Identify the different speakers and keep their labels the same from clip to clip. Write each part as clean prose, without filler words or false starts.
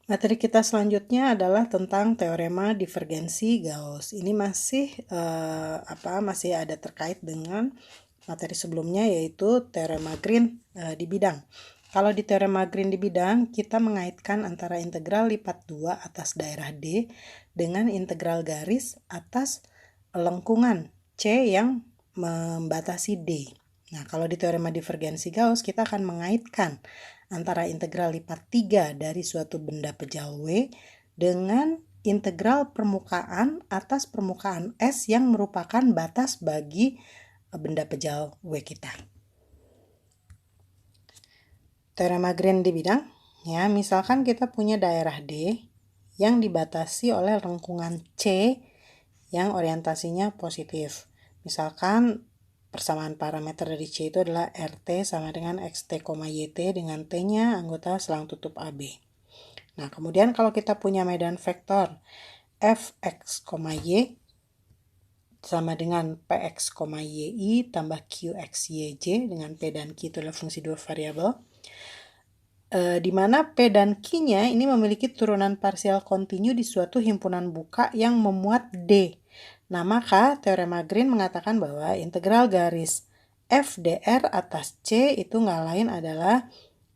Speaker 1: Materi kita selanjutnya adalah tentang teorema divergensi Gauss. Ini masih ada terkait dengan materi sebelumnya, yaitu teorema Green di bidang. Kalau di teorema Green di bidang, kita mengaitkan antara integral lipat 2 atas daerah D dengan integral garis atas lengkungan C yang membatasi D. Nah, kalau di teorema divergensi Gauss, kita akan mengaitkan antara integral lipat 3 dari suatu benda pejal W dengan integral permukaan atas permukaan S yang merupakan batas bagi benda pejal W kita. Teorema Green di bidang, ya, misalkan kita punya daerah D yang dibatasi oleh lengkungan C yang orientasinya positif. Misalkan persamaan parameter dari C itu adalah RT sama dengan XT, YT dengan T-nya anggota selang tutup AB. Nah, kemudian kalau kita punya medan vektor Fx, Y sama dengan Px, Y tambah Qx, Yj dengan P dan Q itu adalah fungsi dua variabel. Di mana P dan Q-nya ini memiliki turunan parsial kontinu di suatu himpunan buka yang memuat D. Nah, maka teorema Green mengatakan bahwa integral garis FDR atas C itu nggak lain adalah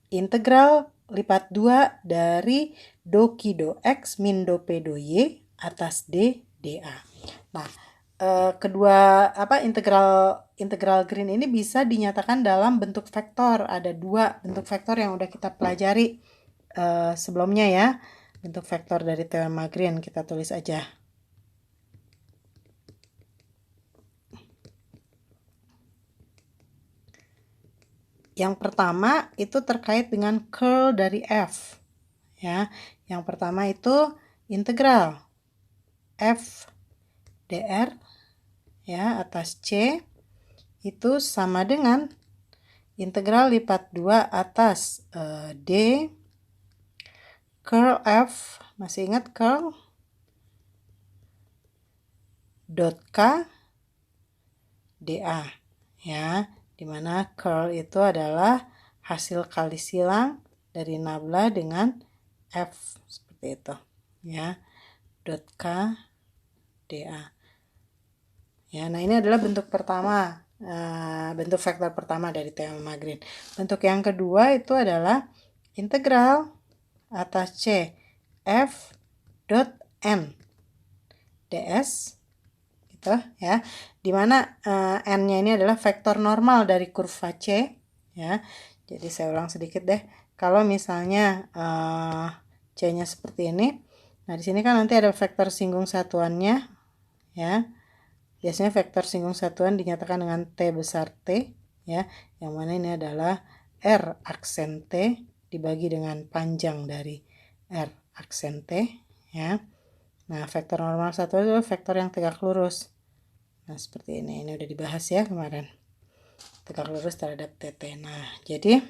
Speaker 1: integral lipat 2 dari do Q do X min do P do Y atas D dA. Nah, integral Green ini bisa dinyatakan dalam bentuk vektor. Ada dua bentuk vektor yang udah kita pelajari sebelumnya ya. Bentuk vektor dari teorema Green kita tulis aja. Yang pertama itu terkait dengan curl dari F. Ya, yang pertama itu integral F dr ya atas C itu sama dengan integral lipat 2 atas D curl F, masih ingat curl dot K dA ya, dimana curl itu adalah hasil kali silang dari nabla dengan F seperti itu ya, dot K dA ya. Nah, ini adalah bentuk pertama, bentuk vektor pertama dari teorema Green. Bentuk yang kedua itu adalah integral atas C F dot N ds gitu ya, dimana N-nya ini adalah vektor normal dari kurva C ya. Jadi saya ulang sedikit deh. Kalau misalnya C-nya seperti ini, nah di sini kan nanti ada vektor singgung satuannya ya. Biasanya vektor singgung satuan dinyatakan dengan T besar T ya, yang mana ini adalah R aksen T dibagi dengan panjang dari R aksen T ya. Nah, vektor normal satu itu vektor yang tegak lurus. Nah, seperti ini udah dibahas ya kemarin. Tegak lurus terhadap TT. Nah, jadi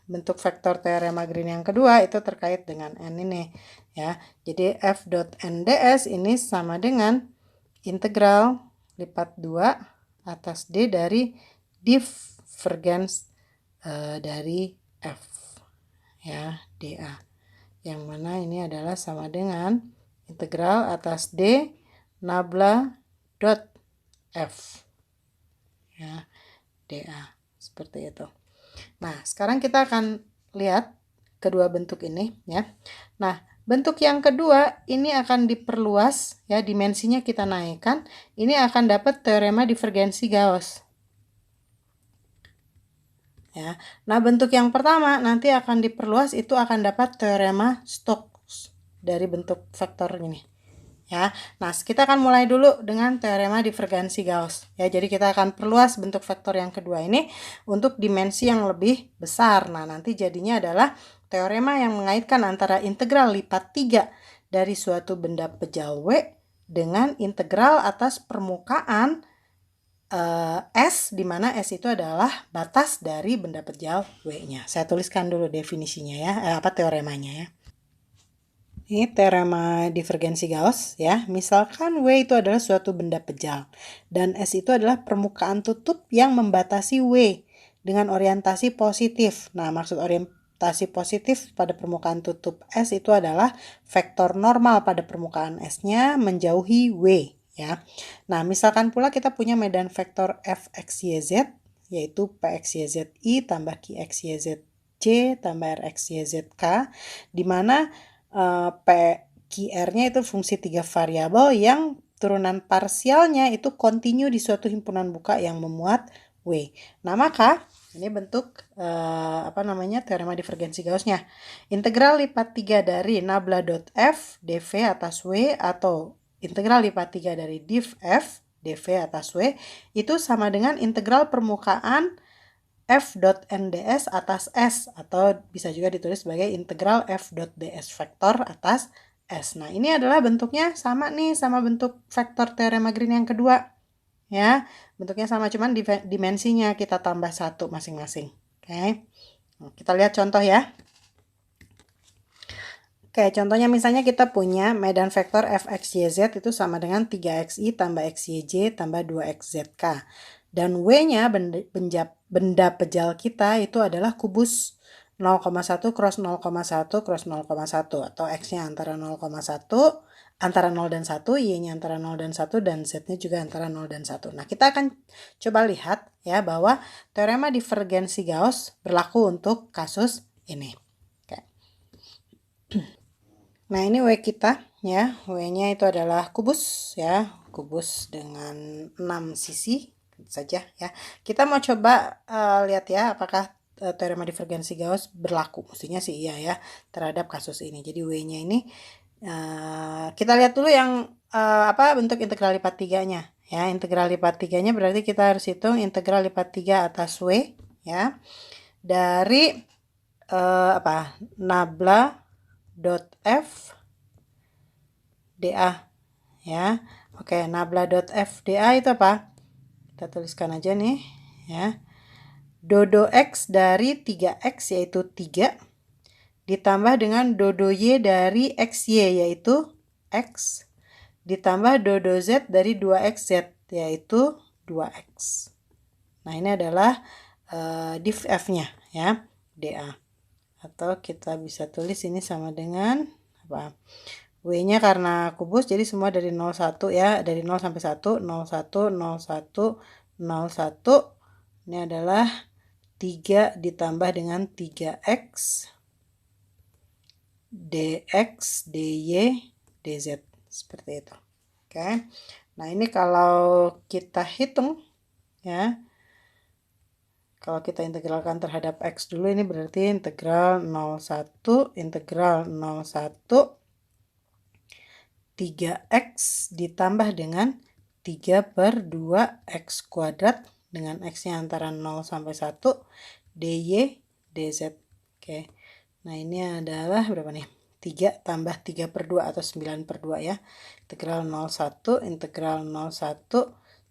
Speaker 1: bentuk vektor teorema Green yang kedua itu terkait dengan N ini ya. Jadi F dot N ds ini sama dengan integral lipat 2 atas D dari divergens dari F ya, dA. Yang mana ini adalah sama dengan integral atas D nabla dot F ya, dA. Seperti itu. Nah, sekarang kita akan lihat kedua bentuk ini ya. Nah, bentuk yang kedua ini akan diperluas ya, dimensinya kita naikkan. Ini akan dapat teorema divergensi Gauss. Ya. Nah, bentuk yang pertama nanti akan diperluas, itu akan dapat teorema Stokes dari bentuk vektor ini. Ya. Nah, kita akan mulai dulu dengan teorema divergensi Gauss. Ya, jadi kita akan perluas bentuk vektor yang kedua ini untuk dimensi yang lebih besar. Nah, nanti jadinya adalah teorema yang mengaitkan antara integral lipat 3 dari suatu benda pejal W dengan integral atas permukaan S, di mana S itu adalah batas dari benda pejal W-nya. Saya tuliskan dulu definisinya ya, teoremanya ya. Ini teorema divergensi Gauss ya. Misalkan W itu adalah suatu benda pejal dan S itu adalah permukaan tutup yang membatasi W dengan orientasi positif. Nah, maksud orientasi notasi positif pada permukaan tutup S itu adalah vektor normal pada permukaan S-nya menjauhi W, ya. Nah, misalkan pula kita punya medan vektor Fxyz, yaitu Pxyzi tambah Qxyzj tambah Rxyzk, di mana P QR-nya itu fungsi 3 variabel yang turunan parsialnya itu kontinu di suatu himpunan buka yang memuat W. Nah, maka ini bentuk teorema divergensi Gauss-nya. Integral lipat 3 dari nabla dot F dv atas W atau integral lipat 3 dari div F dv atas W itu sama dengan integral permukaan F dot nds atas S, atau bisa juga ditulis sebagai integral F dot ds vektor atas S. Nah, ini adalah bentuknya sama nih sama bentuk vektor teorema Green yang kedua. Ya, bentuknya sama, cuman dimensinya kita tambah 1 masing-masing. Oke. Nah, kita lihat contoh ya. Oke, contohnya misalnya kita punya medan vektor Fxyz itu sama dengan 3xy tambah xyj tambah 2xzk. Dan W-nya benda pejal kita itu adalah kubus 0,1 cross 0,1 cross 0,1, atau X-nya antara 0,1, antara 0 dan 1, Y-nya antara 0 dan 1, dan Z-nya juga antara 0 dan 1. Nah, kita akan coba lihat ya bahwa teorema divergensi Gauss berlaku untuk kasus ini. Oke. Nah, ini W kita ya. W-nya itu adalah kubus ya, kubus dengan 6 sisi saja ya. Kita mau coba lihat ya apakah teorema divergensi Gauss berlaku. Mestinya sih iya ya terhadap kasus ini. Jadi W-nya ini kita lihat dulu yang bentuk integral lipat 3-nya ya. Integral lipat 3-nya berarti kita harus hitung integral lipat 3 atas W ya. Dari nabla dot F dA ya. Oke, nabla dot F dA itu apa? Kita tuliskan aja nih ya. Dodo X dari 3X yaitu 3 ditambah dengan dodo Y dari XY yaitu X ditambah dodo Z dari 2XZ yaitu 2X. Nah, ini adalah div F-nya ya, dA. Atau kita bisa tulis ini sama dengan apa? W-nya karena kubus jadi semua dari 01 ya, dari 0 sampai 1, 01, 01, 01. Ini adalah 3 ditambah dengan 3X dx, dy, dz, seperti itu. Oke. Nah, ini kalau kita hitung ya, kalau kita integralkan terhadap X dulu, ini berarti integral 01 3X ditambah dengan 3/2X kuadrat dengan X-nya antara 0 sampai 1 dy dz. Oke. Nah, ini adalah berapa nih? 3 tambah 3/2 atau 9/2 ya. Integral 01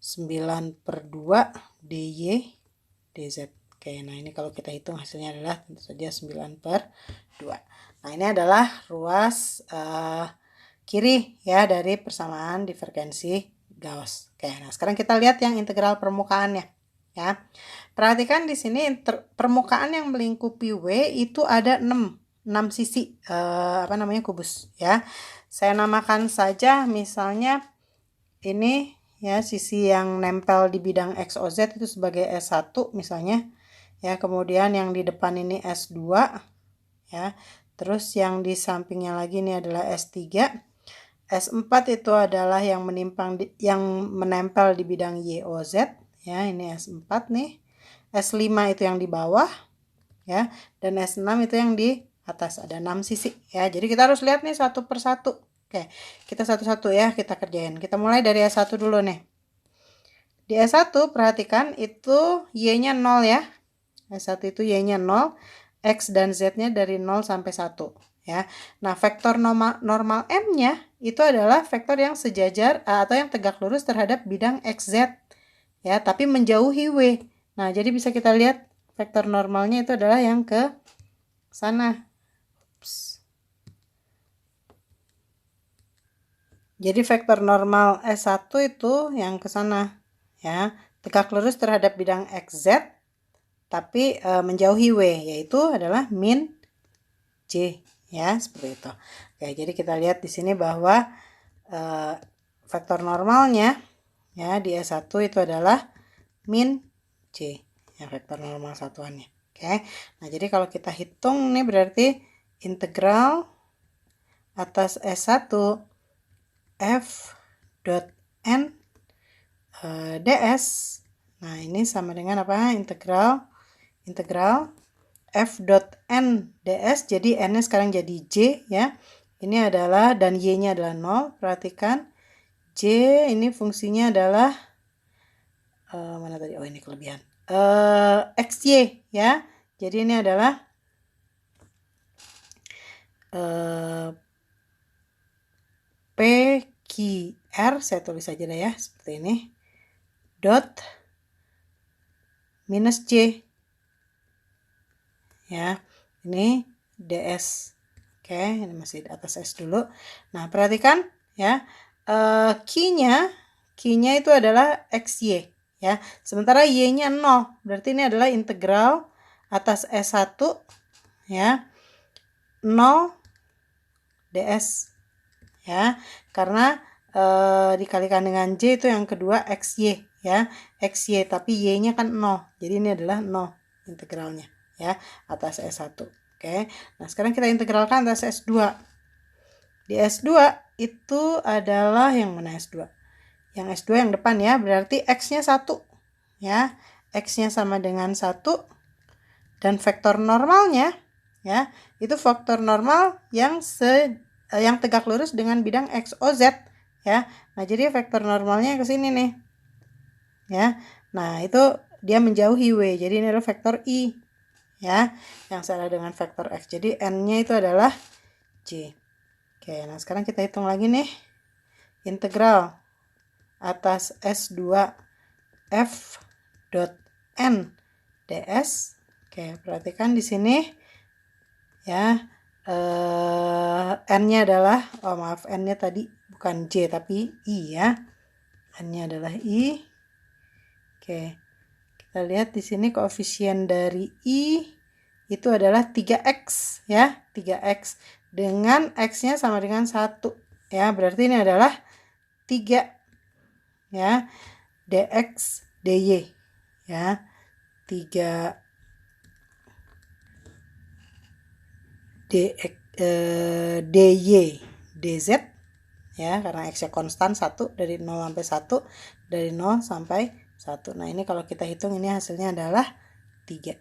Speaker 1: 9/2 dy dz. Oke, nah ini kalau kita hitung hasilnya adalah tentu saja 9/2. Nah, ini adalah ruas kiri ya dari persamaan divergensi Gauss. Oke, nah sekarang kita lihat yang integral permukaannya ya. Perhatikan di sini permukaan yang melingkupi W itu ada 6 sisi kubus ya. Saya namakan saja misalnya ini ya, sisi yang nempel di bidang XOZ itu sebagai S1 misalnya ya. Kemudian yang di depan ini S2 ya. Terus yang di sampingnya lagi ini adalah S3. S4 itu adalah yang menempel di bidang YOZ ya, ini S4 nih. S5 itu yang di bawah ya, dan S6 itu yang di atas, ada 6 sisi ya. Jadi kita harus lihat nih satu persatu. Oke, kita satu-satu ya kita kerjain. Kita mulai dari S1 dulu nih. Di S1 perhatikan itu Y-nya 0 ya. S1 itu Y-nya 0, X dan Z-nya dari 0 sampai 1 ya. Nah, vektor normal M-nya itu adalah vektor yang sejajar atau yang tegak lurus terhadap bidang XZ ya, tapi menjauhi W. Nah, jadi bisa kita lihat vektor normalnya itu adalah yang ke sana. Jadi vektor normal S1 itu yang ke sana ya, tegak lurus terhadap bidang XZ tapi menjauhi W, yaitu adalah min J, ya, seperti itu. Oke, jadi kita lihat di sini bahwa vektor normalnya ya di S1 itu adalah min J, ya, vektor normal satuannya. Oke. Nah, jadi kalau kita hitung nih berarti integral atas S1 f dot n ds. Nah, ini sama dengan apa? Integral f dot n ds. Jadi n-nya sekarang jadi j, ya. Ini adalah, dan y-nya adalah 0. Perhatikan j ini fungsinya adalah mana tadi? Oh, ini kelebihan. xy, ya. Jadi ini adalah PQR, saya tulis saja deh ya, seperti ini, dot minus J, ya, ini DS. Oke, ini masih di atas S dulu. Nah, perhatikan ya, Q-nya itu adalah XY, ya, sementara Y-nya 0, berarti ini adalah integral atas S1, ya, 0 DS, ya, karena dikalikan dengan J itu yang kedua XY, ya, XY, tapi Y-nya kan 0, jadi ini adalah 0 integralnya, ya, atas S1. Oke, nah sekarang kita integralkan atas S2. Di S2 itu adalah yang mana S2? Yang S2 yang depan, ya, berarti X-nya 1, ya, X-nya sama dengan 1, dan vektor normalnya, ya, itu vektor normal yang tegak lurus dengan bidang X, O, Z, ya. Nah, jadi vektor normalnya ke sini nih, ya. Nah, itu dia menjauhi W, jadi ini adalah vektor I, ya, yang sama dengan vektor X. Jadi N-nya itu adalah J. Oke, nah sekarang kita hitung lagi nih. Integral atas S2 F dot N ds. Oke, perhatikan di sini, ya, N-nya adalah, oh maaf, N-nya tadi bukan J tapi I, ya. N-nya adalah I. Oke, kita lihat di sini koefisien dari I itu adalah 3X, ya, 3X. Dengan X-nya sama dengan 1, ya, berarti ini adalah 3, ya, dx dy, ya, 3 dx dy dz, ya, karena X-nya konstan 1, dari 0 sampai 1, dari 0 sampai 1. Nah, ini kalau kita hitung ini hasilnya adalah 3.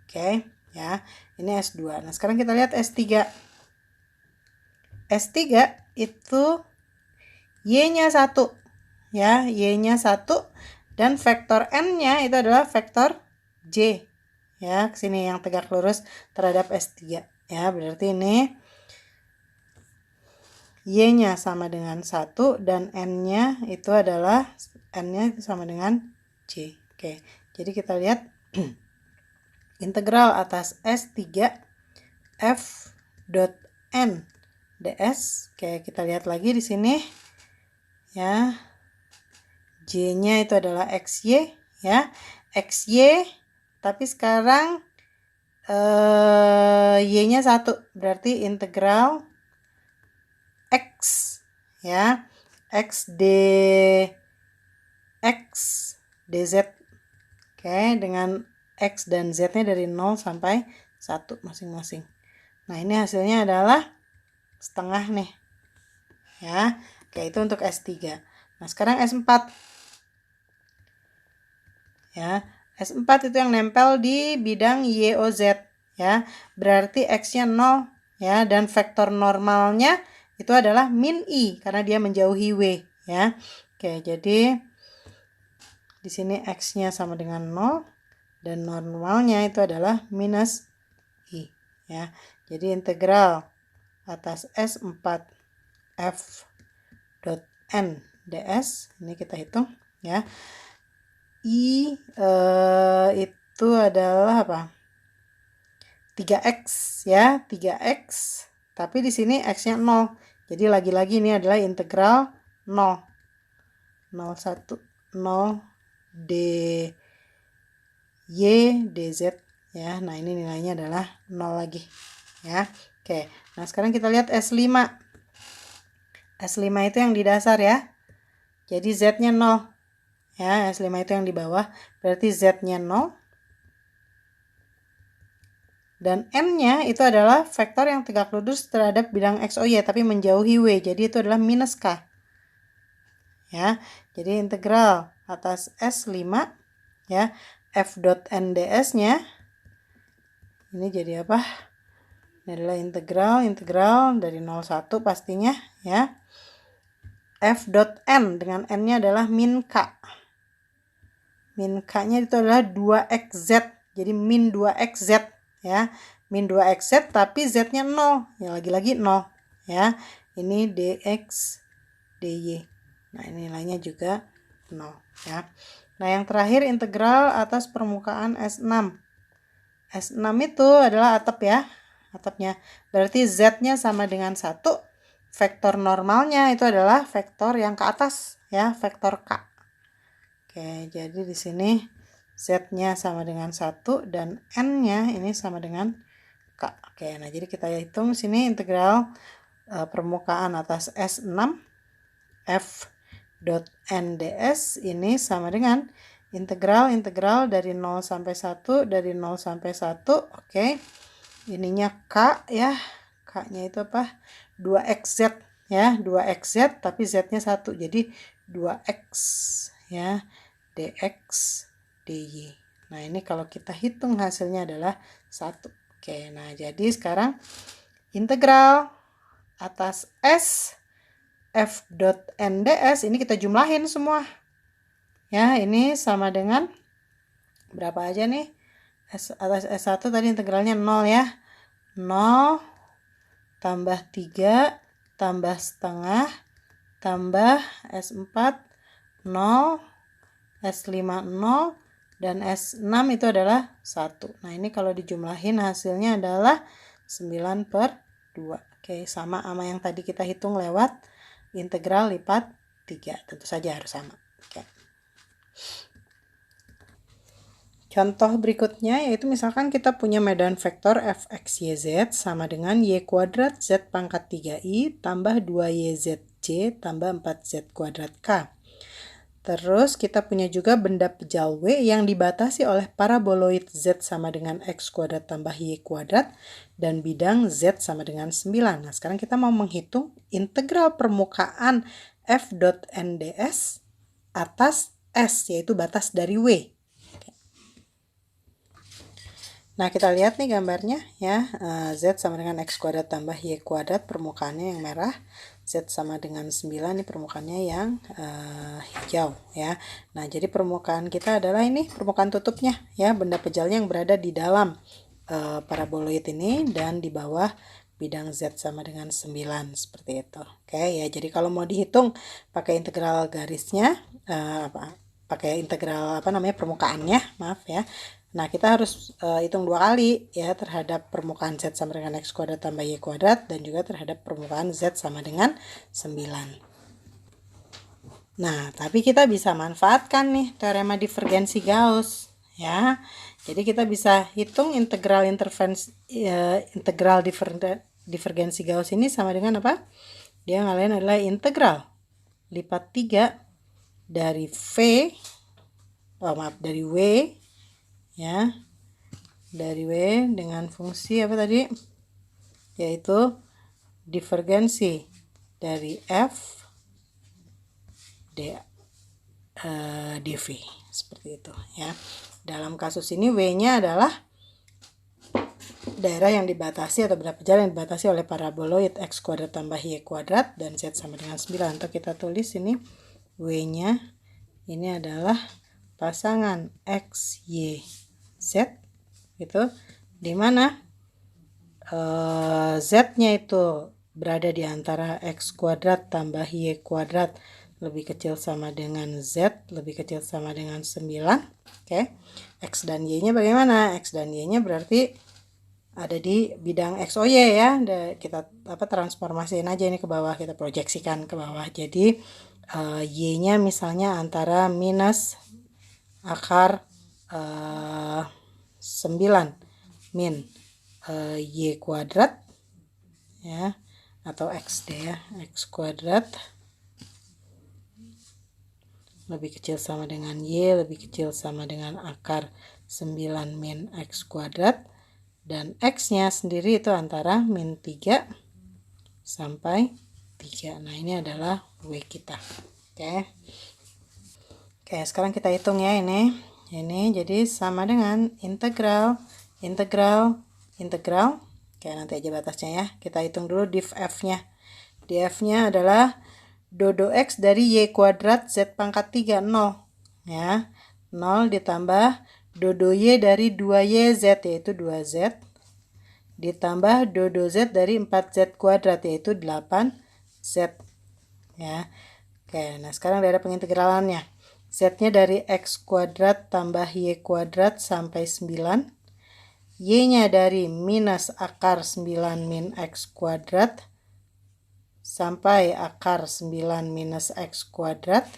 Speaker 1: Oke, ya, ini S2. Nah, sekarang kita lihat S3. S3 itu Y-nya 1, ya, Y-nya 1, dan vektor N-nya itu adalah vektor J, ya, kesini yang tegak lurus terhadap S3, ya, berarti ini Y-nya sama dengan 1 dan N-nya itu adalah, N-nya itu sama dengan J. Oke, jadi kita lihat integral atas S3 F dot N ds. Oke, kita lihat lagi di sini, ya, J-nya itu adalah XY, ya, XY, tapi sekarang Y-nya 1, berarti integral X, ya, X dz. Oke, dengan X dan Z-nya dari 0 sampai 1 masing-masing. Nah, ini hasilnya adalah setengah nih, ya. Oke, itu untuk S3. Nah, sekarang S4, ya, S4 itu yang nempel di bidang YOZ, ya, berarti X-nya 0, ya, dan vektor normalnya itu adalah min I karena dia menjauhi W, ya. Oke, jadi di sini X-nya sama dengan 0 dan normalnya itu adalah minus I, ya. Jadi integral atas S4 F dot N ds, ini kita hitung, ya. I itu adalah apa? 3X, ya, 3X. Tapi di sini X-nya 0. Jadi lagi-lagi ini adalah integral 0. 01 0 dy dz, ya. Nah, ini nilainya adalah 0 lagi, ya. Oke, nah sekarang kita lihat S5. S5 itu yang di dasar ya. Jadi Z-nya 0. Ya, S5 itu yang di bawah. Berarti Z-nya 0. Dan N-nya itu adalah vektor yang tegak lurus terhadap bidang X, Y, tapi menjauhi W. Jadi itu adalah minus K. Ya, jadi integral atas S5 ya, F dot NDS-nya ini jadi apa? Ini adalah integral dari 01 pastinya ya. F dot N dengan N-nya adalah min K. Min K-nya itu adalah 2XZ. Jadi min 2XZ ya. Min 2XZ tapi Z-nya 0. Ya lagi-lagi 0 ya. Ini DX DY. Nah, ini nilainya juga 0 ya. Nah, yang terakhir integral atas permukaan S6. S6 itu adalah atap ya. Atapnya. Berarti Z-nya sama dengan 1. Vektor normalnya itu adalah vektor yang ke atas ya, vektor K. Oke, jadi di sini Z-nya sama dengan 1 dan N-nya ini sama dengan K. Oke, nah jadi kita hitung sini integral permukaan atas S6 F dot NDS ini sama dengan integral dari 0 sampai 1 dari 0 sampai 1. Oke. Ininya K ya. K-nya itu apa? 2XZ ya, 2XZ tapi Z-nya 1. Jadi 2X ya. DX DY. Nah, ini kalau kita hitung hasilnya adalah 1. Oke, nah jadi sekarang integral atas S F dot NDS ini kita jumlahin semua. Ya, ini sama dengan berapa aja nih? Atas S1 tadi integralnya 0 ya. 0 tambah 3 tambah setengah tambah S4 0, S5 0, dan S6 itu adalah 1. Nah, ini kalau dijumlahin hasilnya adalah 9/2. Oke, sama yang tadi kita hitung lewat integral lipat 3. Tentu saja harus sama. Oke. Contoh berikutnya yaitu misalkan kita punya medan vektor fx,yz sama dengan y kuadrat z pangkat 3i tambah 2yzc tambah 4z kuadrat k. Terus kita punya juga benda pejal W yang dibatasi oleh paraboloid Z sama dengan X kuadrat tambah Y kuadrat dan bidang Z sama dengan 9. Nah, sekarang kita mau menghitung integral permukaan F dot NDS atas S, yaitu batas dari W. Nah, kita lihat nih gambarnya ya. Z sama dengan X kuadrat tambah Y kuadrat, permukaannya yang merah. Z sama dengan 9, ini permukaannya yang hijau ya. Nah, jadi permukaan kita adalah ini permukaan tutupnya ya, benda pejalnya yang berada di dalam paraboloid ini dan di bawah bidang Z sama dengan 9 seperti itu. Oke ya, jadi kalau mau dihitung pakai integral garisnya pakai integral permukaannya, maaf ya. Nah, kita harus hitung 2 kali ya terhadap permukaan Z sama dengan X kuadrat tambah Y kuadrat dan juga terhadap permukaan Z sama dengan 9. Nah, tapi kita bisa manfaatkan nih teorema divergensi Gauss ya. Jadi kita bisa hitung integral divergensi Gauss ini sama dengan apa? Dia yang lain adalah integral lipat 3 dari dari W ya, dari W dengan fungsi apa tadi, yaitu divergensi dari F dV seperti itu ya. Dalam kasus ini W-nya adalah daerah yang dibatasi atau benda pejal yang dibatasi oleh paraboloid X kuadrat tambah Y kuadrat dan Z sama dengan 9. Atau kita tulis ini W-nya ini adalah pasangan X, Y, Z gitu, dimana Z-nya itu berada di antara X kuadrat tambah Y kuadrat lebih kecil sama dengan Z lebih kecil sama dengan 9. Oke. X dan Y-nya bagaimana? X dan Y-nya berarti ada di bidang X, Y ya. Kita transformasiin aja ini ke bawah, kita proyeksikan ke bawah. Jadi Y-nya misalnya antara minus akar 9 min Y kuadrat ya, atau X deh ya, X kuadrat lebih kecil sama dengan Y lebih kecil sama dengan akar 9 min X kuadrat, dan X-nya sendiri itu antara min 3 sampai 3. Nah, ini adalah W kita. Oke. Oke, sekarang kita hitung ya ini. Ini jadi sama dengan integral. Oke, nanti aja batasnya ya. Kita hitung dulu div F-nya. Div F-nya adalah dodo X dari Y kuadrat Z pangkat 3, 0. Ya, 0 ditambah dodo Y dari 2YZ yaitu 2Z. Ditambah dodo Z dari 4Z kuadrat yaitu 8Z. Ya. Oke, nah sekarang ada pengintegralannya. Z-nya dari X kuadrat tambah Y kuadrat sampai 9. Y-nya dari minus akar 9 min X kuadrat sampai akar 9 minus X kuadrat.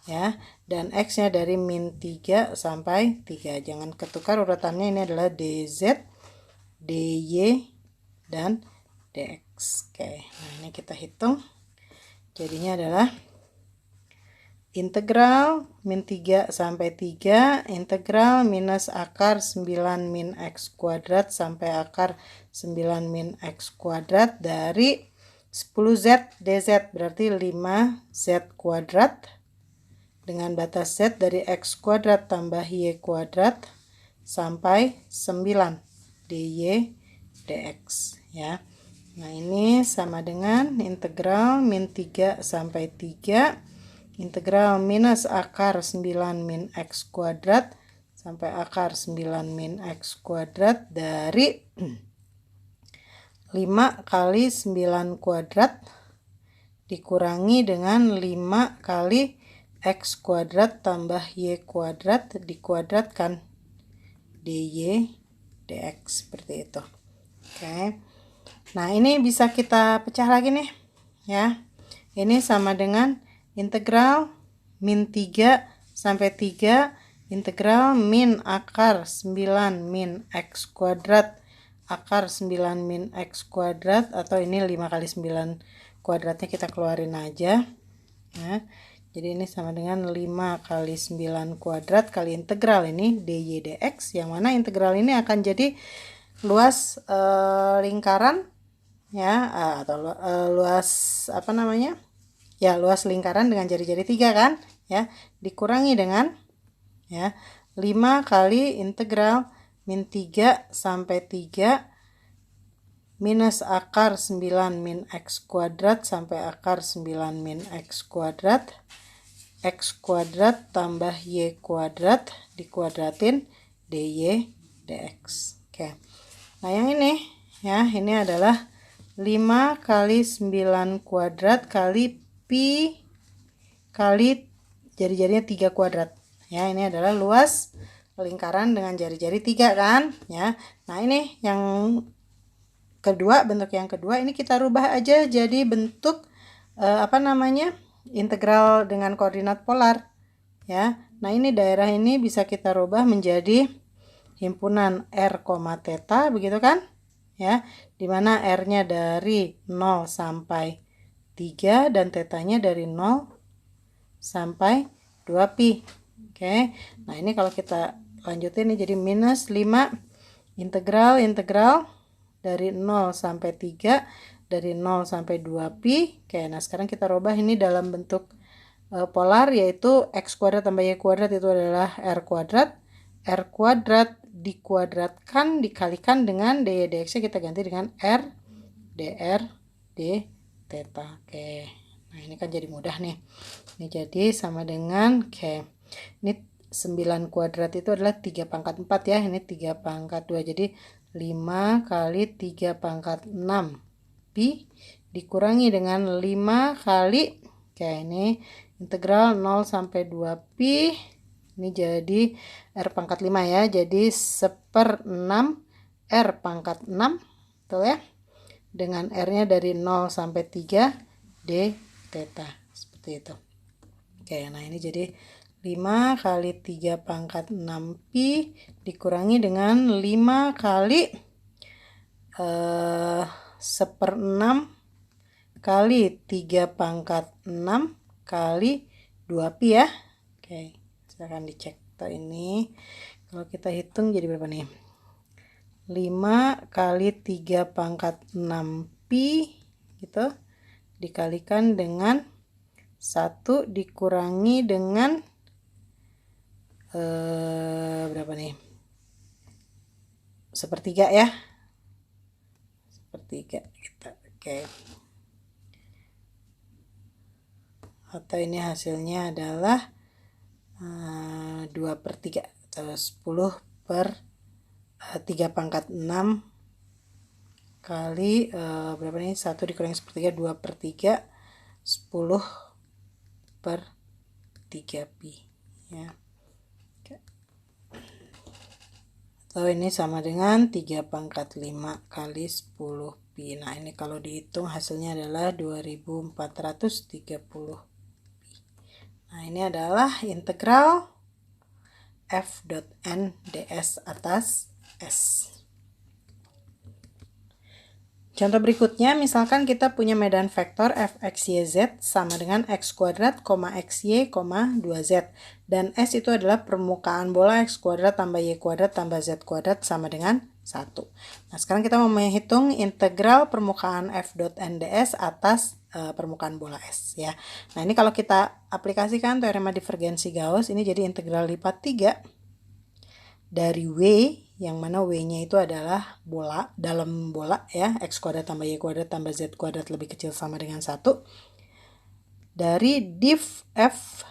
Speaker 1: Ya, dan X-nya dari min 3 sampai 3. Jangan ketukar urutannya, ini adalah DZ, DY, dan DX. Oke, nah ini kita hitung. Jadinya adalah integral min 3 sampai 3, integral minus akar 9 min X kuadrat sampai akar 9 min X kuadrat dari 10Z dz, berarti 5Z kuadrat dengan batas Z dari X kuadrat tambah Y kuadrat sampai 9 dy dx ya. Nah, ini sama dengan integral min 3 sampai 3, integral minus akar 9 min X kuadrat sampai akar 9 min X kuadrat dari 5 kali 9 kuadrat dikurangi dengan 5 kali X kuadrat tambah Y kuadrat dikuadratkan dy dx, seperti itu. Oke. Nah, ini bisa kita pecah lagi nih ya. Ini sama dengan integral min 3 sampai 3, integral min akar 9 min X kuadrat akar 9 min X kuadrat, atau ini 5 kali 9 kuadratnya kita keluarin aja ya. Jadi ini sama dengan 5 kali 9 kuadrat kali integral ini dy dx, yang mana integral ini akan jadi luas lingkaran ya, atau luas apa namanya? Ya, luas lingkaran dengan jari-jari 3 kan? Ya, dikurangi dengan ya 5 kali integral min 3 sampai 3 minus akar 9 min X kuadrat sampai akar 9 min X kuadrat tambah Y kuadrat dikuadratin dy dx. Oke. Nah, yang ini ya, ini adalah 5 kali 9 kuadrat kali pi kali jari-jarinya 3 kuadrat. Ya, ini adalah luas lingkaran dengan jari-jari 3 kan ya. Nah, ini yang kedua, bentuk yang kedua ini kita rubah aja jadi bentuk integral dengan koordinat polar ya. Nah, ini daerah ini bisa kita rubah menjadi himpunan r, theta, begitu kan ya, dimana r-nya dari 0 sampai 3 dan tetanya dari 0 sampai 2 pi. Oke. Nah, ini kalau kita lanjutin ini jadi minus 5 integral dari 0 sampai 3 dari 0 sampai 2 pi. Oke, nah sekarang kita rubah ini dalam bentuk polar, yaitu X kuadrat tambah Y kuadrat itu adalah R kuadrat dikuadratkan dikalikan dengan dy dx, kita ganti dengan R dr d theta. Oke, nah ini kan jadi mudah nih. Ini jadi sama dengan, oke, ini 9 kuadrat itu adalah 3 pangkat 4 ya, ini 3 pangkat 2, jadi 5 kali 3 pangkat 6 pi dikurangi dengan 5 kali, oke, ini integral 0 sampai 2 pi, ini jadi R pangkat 5 ya, jadi 1/6 R pangkat 6, betul ya, dengan R-nya dari 0 sampai 3 d theta, seperti itu. Oke, nah ini jadi 5 kali 3 pangkat 6 pi dikurangi dengan 5 kali 1/6 kali 3 pangkat 6 kali 2pi ya. Oke, silahkan dicek. Ini kalau kita hitung jadi berapa nih? 5 kali 3 pangkat 6pi gitu dikalikan dengan 1 dikurangi dengan berapa nih? 1/3 ya. 1/3 gitu. Oke. Atau ini hasilnya adalah 2/3 atau 10/3 pangkat 6 kali berapa nih? 1 dikurangi 1/3, 2/3, 10/3pi ya. Atau ini sama dengan 3 pangkat 5 kali 10pi. Nah ini kalau dihitung hasilnya adalah 2430pi. Nah ini adalah integral f.n ds atas s. Contoh berikutnya, misalkan kita punya medan vektor fx, y, z sama dengan x kuadrat, x, y, 2z. Dan S itu adalah permukaan bola x kuadrat tambah y kuadrat tambah z kuadrat sama dengan 1. Nah, sekarang kita mau menghitung integral permukaan f.n ds atas permukaan bola S ya. Nah, ini kalau kita aplikasikan teorema divergensi Gauss, ini jadi integral lipat 3 dari W, yang mana W-nya itu adalah bola, dalam bola ya, x kuadrat tambah y kuadrat tambah z kuadrat lebih kecil sama dengan 1, dari div f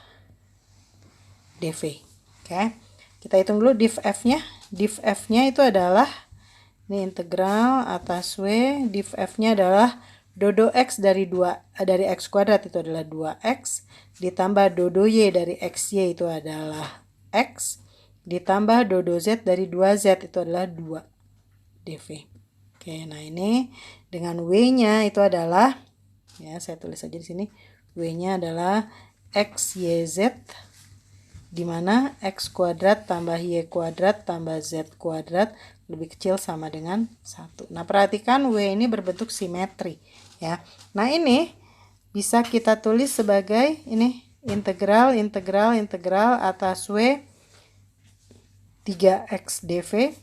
Speaker 1: dv. Oke, kita hitung dulu div f-nya. Div f-nya itu adalah, ini integral atas W, div f-nya adalah dodo x dari x kuadrat itu adalah 2x, ditambah dodo y dari xy itu adalah x, ditambah dodo z dari 2z itu adalah 2 dv. Oke, nah ini dengan W-nya itu adalah, ya saya tulis aja di sini, W-nya adalah x, y, z, di mana x kuadrat tambah y kuadrat tambah z kuadrat lebih kecil sama dengan 1. Nah, perhatikan W ini berbentuk simetri ya. Nah, ini bisa kita tulis sebagai ini integral atas W 3x dv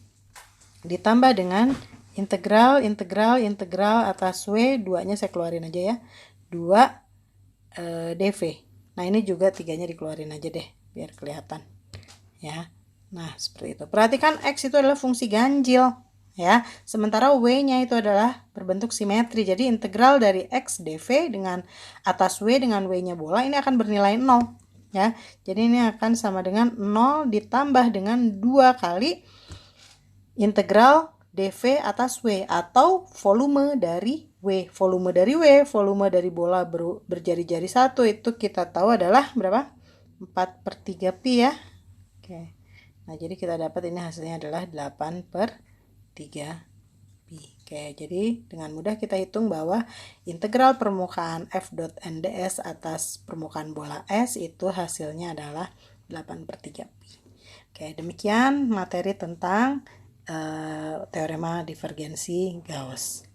Speaker 1: ditambah dengan integral atas W, 2-nya saya keluarin aja ya, 2 dv. Nah, ini juga 3-nya dikeluarin aja deh biar kelihatan ya. Nah, seperti itu. Perhatikan x itu adalah fungsi ganjil ya, sementara W-nya itu adalah berbentuk simetri. Jadi integral dari x dv dengan atas W dengan W-nya bola ini akan bernilai 0 ya. Jadi ini akan sama dengan 0 ditambah dengan 2 kali integral dv atas W, atau volume dari W. Volume dari bola berjari-jari 1 itu kita tahu adalah berapa? 4/3pi ya. Oke. Nah, jadi kita dapat ini hasilnya adalah 8/3pi. Oke, jadi dengan mudah kita hitung bahwa integral permukaan f.n ds atas permukaan bola S itu hasilnya adalah 8/3pi. Oke, demikian materi tentang teorema divergensi Gauss.